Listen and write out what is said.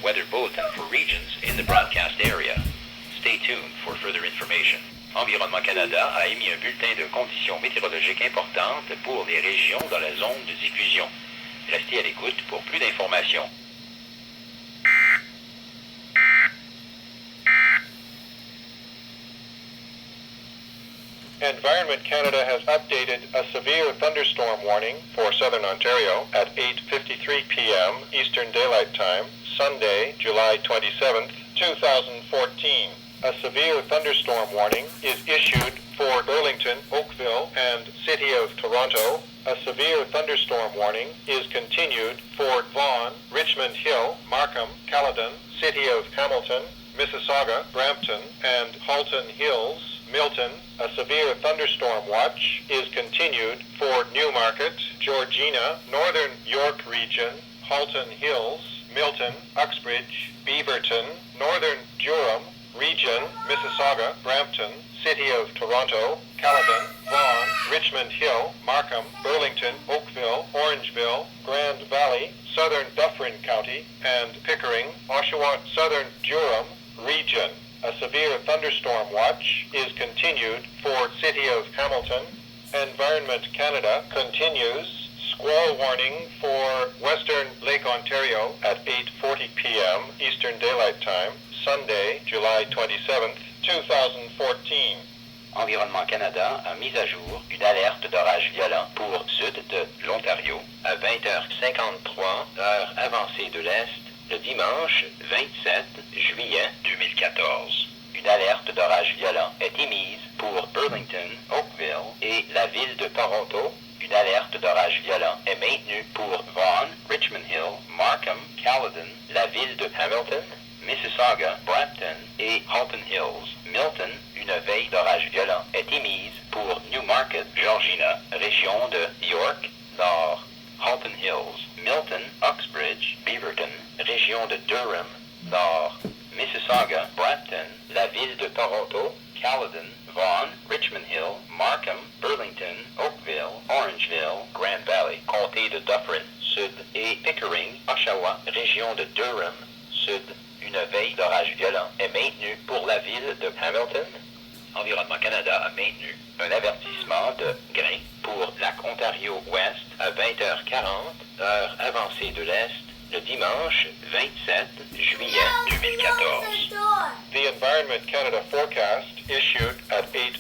weather bulletin for regions in the broadcast area. Stay tuned for further information. Environnement Canada a émis un bulletin de conditions météorologiques importantes pour les régions dans la zone de diffusion. Restez à l'écoute pour plus d'informations. Environment Canada has updated a severe thunderstorm warning for southern Ontario at 8:53 p.m. Eastern Daylight Time, Sunday, July 27th, 2014. A severe thunderstorm warning is issued for Burlington, Oakville, and City of Toronto. A severe thunderstorm warning is continued for Vaughan, Richmond Hill, Markham, Caledon, City of Hamilton, Mississauga, Brampton, and Halton Hills, Milton. A severe thunderstorm watch is continued for Newmarket, Georgina, Northern York Region, Halton Hills, Milton, Uxbridge, Beaverton, Northern Durham Region, Mississauga, Brampton, City of Toronto, Caledon, Vaughan, Richmond Hill, Markham, Burlington, Oakville, Orangeville, Grand Valley, Southern Dufferin County, and Pickering, Oshawa, Southern Durham Region. A severe thunderstorm watch is continued for City of Hamilton. Environment Canada continues squall warning for Western Lake Ontario at 8:40 p.m. Eastern Daylight Time, Sunday, July 27th, 2014. Environnement Canada a mis à jour une alerte d'orage violent pour sud de l'Ontario à 20h53, heure avancée de l'Est, le dimanche 27 juillet 2014. Une alerte d'orage violent est émise pour Burlington, Oakville et la ville de Toronto. Une alerte d'orage violent est maintenue pour Vaughan, Richmond Hill, Markham, Caledon, la ville de Hamilton, Mississauga, Brampton et Halton Hills. Milton, une veille d'orage violent est émise pour Newmarket, Georgina, région de York, Nord. Halton Hills, Milton, Uxbridge, Beaverton, région de Durham, Nord. Mississauga, Brampton, la ville de Toronto, Caledon, Vaughan, Richmond Hill, Markham, Burlington, Oakville, Orangeville, Grand Valley, comté de Dufferin, Sud, et Pickering, Oshawa, région de Durham, Sud. Une veille d'orage violent est maintenue pour la ville de Hamilton. Environnement Canada a maintenu un avertissement de grain pour lac Ontario-Ouest à 20h40, heure avancée de l'Est, le dimanche 27 juillet 2014. The Environment Canada forecast issued at 8